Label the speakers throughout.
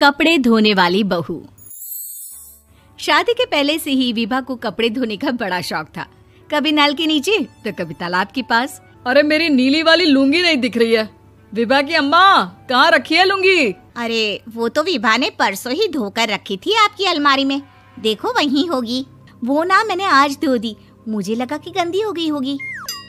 Speaker 1: कपड़े धोने वाली बहू। शादी के पहले से ही विभा को कपड़े धोने का बड़ा शौक था। कभी नल के नीचे तो कभी तालाब के पास।
Speaker 2: अरे मेरी नीली वाली लुंगी नहीं दिख रही है। विभा की अम्मा, कहाँ रखी है लुंगी?
Speaker 3: अरे वो तो विभा ने परसों ही धोकर रखी थी आपकी अलमारी में। देखो वहीं होगी। वो ना मैंने आज धो दी, मुझे लगा कि गंदी हो गई होगी।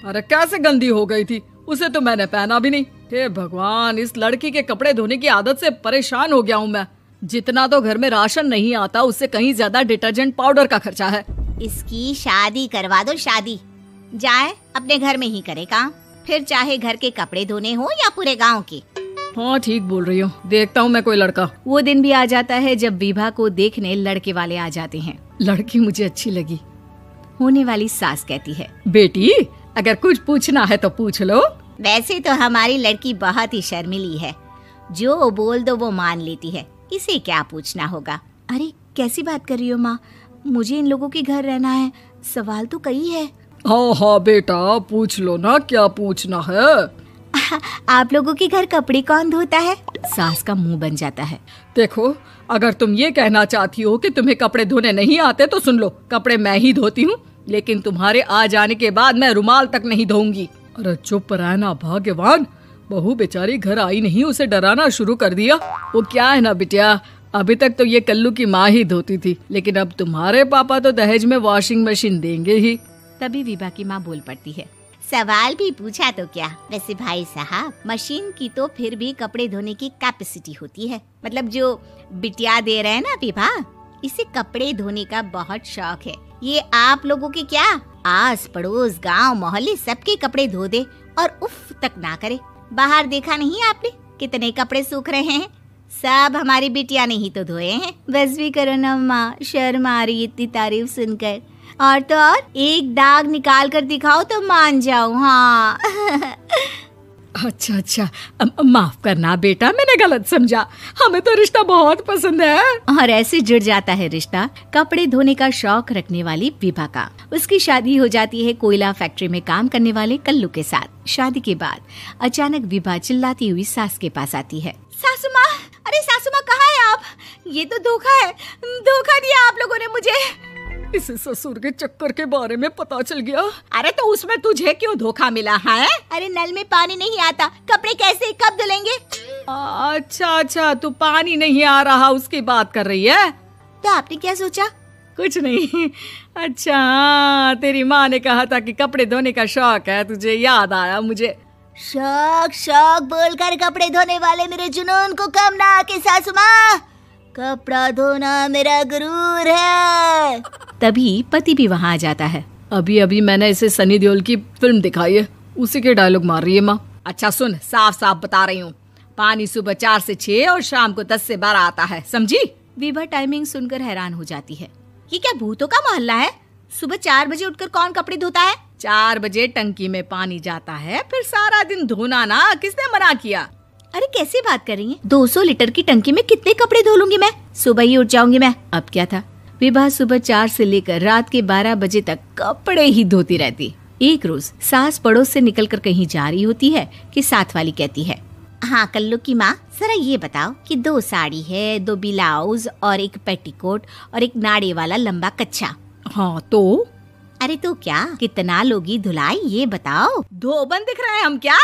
Speaker 2: अरे कैसे गंदी हो गई थी? उसे तो मैंने पहना भी नहीं। हे भगवान, इस लड़की के कपड़े धोने की आदत से परेशान हो गया हूँ मैं। जितना तो घर में राशन नहीं आता उससे कहीं ज्यादा डिटर्जेंट पाउडर का खर्चा है।
Speaker 3: इसकी शादी करवा दो, शादी। जाए अपने घर में ही करे काम, फिर चाहे घर के कपड़े धोने हो या पूरे गांव के।
Speaker 2: हाँ ठीक बोल रही हो, देखता हूँ मैं कोई लड़का।
Speaker 1: वो दिन भी आ जाता है जब विभा को देखने लड़के वाले आ जाते हैं।
Speaker 2: लड़की मुझे अच्छी लगी।
Speaker 1: होने वाली सास कहती है,
Speaker 2: बेटी अगर कुछ पूछना है तो पूछ लो।
Speaker 3: वैसे तो हमारी लड़की बहुत ही शर्मीली है, जो बोल दो वो मान लेती है, इसे क्या पूछना होगा।
Speaker 1: अरे कैसी बात कर रही हो माँ, मुझे इन लोगों के घर रहना है, सवाल तो कई है।
Speaker 2: हाँ हाँ बेटा, पूछ लो ना, क्या पूछना है।
Speaker 1: आप लोगों के घर कपड़े कौन धोता है? सास का मुंह बन जाता है।
Speaker 2: देखो, अगर तुम ये कहना चाहती हो कि तुम्हें कपड़े धोने नहीं आते तो सुन लो, कपड़े मैं ही धोती हूँ, लेकिन तुम्हारे आ जाने के बाद मैं रुमाल तक नहीं धोऊंगी। अरे चुप रहना भाग्यवान, बहू बेचारी घर आई नहीं, उसे डराना शुरू कर दिया। वो क्या है ना बिटिया, अभी तक तो ये कल्लू की माँ ही धोती थी, लेकिन अब तुम्हारे पापा तो दहेज में वॉशिंग मशीन देंगे ही।
Speaker 1: तभी विभा की माँ बोल पड़ती है,
Speaker 3: सवाल भी पूछा तो क्या। वैसे भाई साहब, मशीन की तो फिर भी कपड़े धोने की कैपेसिटी होती है। मतलब जो बिटिया दे रहे हैं ना विभा, इसे कपड़े धोने का बहुत शौक है। ये आप लोगों के क्या, आस पड़ोस गांव मोहल्ले सबके कपड़े धो दे और उफ तक ना करे। बाहर देखा नहीं आपने कितने कपड़े सूख रहे हैं? सब हमारी बिटिया ने ही तो धोए हैं।
Speaker 1: बस भी करो ना माँ, शर्म आ रही इतनी तारीफ सुनकर। और तो और एक दाग निकाल कर दिखाओ तो मान जाओ। हाँ
Speaker 2: अच्छा अच्छा, माफ करना बेटा, मैंने गलत समझा। हमें तो रिश्ता बहुत पसंद है।
Speaker 1: और ऐसे जुड़ जाता है रिश्ता कपड़े धोने का शौक रखने वाली विभा का। उसकी शादी हो जाती है कोयला फैक्ट्री में काम करने वाले कल्लू के साथ। शादी के बाद अचानक विभा चिल्लाती हुई सास के पास आती है।
Speaker 3: सासू माँ, अरे सासू माँ कहाँ है आप? ये तो धोखा है, धोखा दिया आप लोगों ने मुझे।
Speaker 2: इसे ससुर के चक्कर के बारे में पता चल गया।
Speaker 3: अरे तो उसमें तुझे क्यों धोखा मिला है? अरे नल में पानी नहीं आता, कपड़े कैसे कब धुलेंगे?
Speaker 2: अच्छा अच्छा, तू पानी नहीं आ रहा उसकी बात कर रही है।
Speaker 3: तो आपने क्या सोचा?
Speaker 2: कुछ नहीं। अच्छा, तेरी माँ ने कहा था कि कपड़े धोने का शौक है तुझे, याद आया मुझे।
Speaker 3: शौक शौक बोलकर कपड़े धोने वाले मेरे जुनून को कम ना आके सासू माँ, कपड़ा धोना मेरा गुरूर है।
Speaker 1: तभी पति भी वहाँ आ जाता है।
Speaker 2: अभी अभी मैंने इसे सनी देओल की फिल्म दिखाई है, उसी के डायलॉग मार रही है माँ। अच्छा सुन, साफ साफ बता रही हूँ, पानी सुबह 4 से 6 और शाम को 10 से 12 आता है, समझी?
Speaker 1: विभा टाइमिंग सुनकर हैरान हो जाती है।
Speaker 3: ये क्या भूतों का मोहल्ला है? सुबह 4 बजे उठकर कौन कपड़े धोता है?
Speaker 2: 4 बजे टंकी में पानी जाता है, फिर सारा दिन धोना ना, किसने मना किया?
Speaker 1: अरे कैसी बात कर रही हैं? 200 लीटर की टंकी में कितने कपड़े धो लूंगी मैं? सुबह ही उठ जाऊंगी मैं। अब क्या था, विभा सुबह 4 से लेकर रात के 12 बजे तक कपड़े ही धोती रहती। एक रोज सास पड़ोस से निकलकर कहीं जा रही होती है कि साथ वाली कहती है,
Speaker 3: हाँ कल्लू की माँ, जरा ये बताओ कि 2 साड़ी है, 2 ब्लाउज और एक पेटीकोट और एक नाड़े वाला लंबा कच्छा।
Speaker 2: हाँ तो?
Speaker 3: अरे तो क्या, कितना लोगी धुलाई ये बताओ।
Speaker 2: धोबन दिख रहे हैं हम क्या?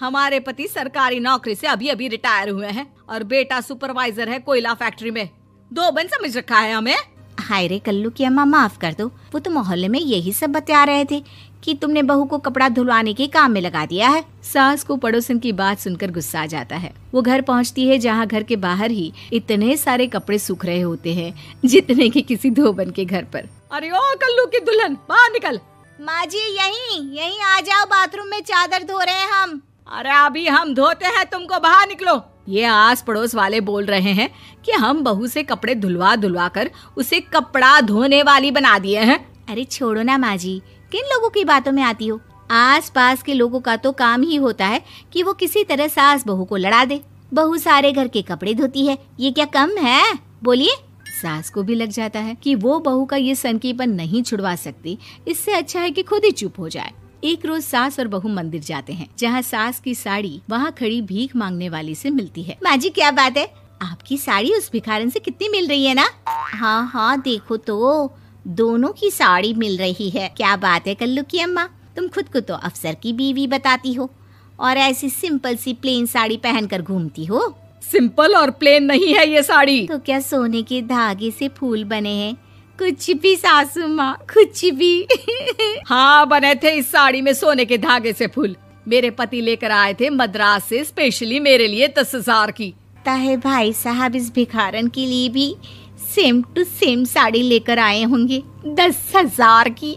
Speaker 2: हमारे पति सरकारी नौकरी से अभी अभी रिटायर हुए हैं और बेटा सुपरवाइजर है कोयला फैक्ट्री में। धोबन समझ रखा है हमें।
Speaker 3: हाय रे कल्लू की अम्मा, माफ कर दो, वो तो मोहल्ले में यही सब बता रहे थे कि तुमने बहू को कपड़ा धुलवाने के काम में लगा दिया है।
Speaker 1: सास को पड़ोसन की बात सुनकर गुस्सा आ जाता है। वो घर पहुंचती है जहां घर के बाहर ही इतने सारे कपड़े सूख रहे होते हैं जितने कि किसी धोबन के घर पर।
Speaker 2: अरे ओ कल्लू की दुल्हन, बाहर निकल।
Speaker 3: माँ जी यहीं आ जाओ, बाथरूम में चादर धो रहे हैं हम।
Speaker 2: अरे अभी हम धोते हैं, तुमको बाहर निकलो। ये आस पड़ोस वाले बोल रहे हैं कि हम बहू से कपड़े धुलवा धुलवा कर उसे कपड़ा धोने वाली बना दिए हैं।
Speaker 1: अरे छोड़ो ना माँ जी, किन लोगों की बातों में आती हो? आस पास के लोगों का तो काम ही होता है कि वो किसी तरह सास बहू को लड़ा दे। बहू सारे घर के कपड़े धोती है, ये क्या कम है? बोलिए। सास को भी लग जाता है कि वो बहू का ये सनकीपन नहीं छुड़वा सकती, इससे अच्छा है कि खुद ही चुप हो जाए। एक रोज सास और बहू मंदिर जाते हैं, जहाँ सास की साड़ी वहाँ खड़ी भीख मांगने वाली से मिलती है।
Speaker 3: माँ जी क्या बात है, आपकी साड़ी उस भिखारन से कितनी मिल रही है ना? हाँ हाँ देखो तो, दोनों की साड़ी मिल रही है। क्या बात है कल्लू की अम्मा, तुम खुद को तो अफसर की बीवी बताती हो और ऐसी सिंपल सी प्लेन साड़ी पहनकर घूमती हो।
Speaker 2: सिंपल और प्लेन नहीं है ये साड़ी।
Speaker 3: तो क्या सोने के धागे से फूल बने हैं? कुछ भी सासू माँ, कुछ भी।
Speaker 2: हाँ बने थे इस साड़ी में सोने के धागे से फूल। मेरे पति लेकर आए थे मद्रास से स्पेशली मेरे लिए 10,000 की।
Speaker 3: ताहे भाई साहब इस भिखारन के लिए भी सेम टू सेम साड़ी लेकर आए होंगे 10,000 की।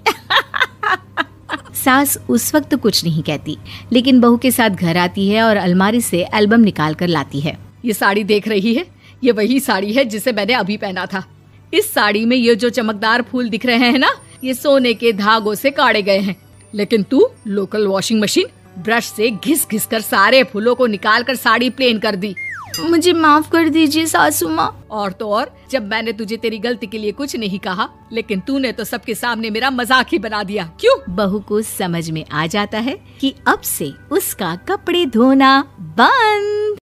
Speaker 1: सास उस वक्त तो कुछ नहीं कहती, लेकिन बहू के साथ घर आती है और अलमारी से एल्बम निकाल कर लाती है।
Speaker 2: ये साड़ी देख रही है, ये वही साड़ी है जिसे मैंने अभी पहना था। इस साड़ी में ये जो चमकदार फूल दिख रहे हैं ना, ये सोने के धागों से काढ़े गए हैं। लेकिन तू लोकल वॉशिंग मशीन ब्रश से घिस घिस कर सारे फूलों को निकाल कर साड़ी प्लेन कर दी।
Speaker 1: मुझे माफ कर दीजिए सासू माँ।
Speaker 2: और तो और, जब मैंने तुझे तेरी गलती के लिए कुछ नहीं कहा, लेकिन तूने तो सबके सामने मेरा मजाक ही बना दिया। क्यों?
Speaker 1: बहू को समझ में आ जाता है कि अब से उसका कपड़े धोना बंद।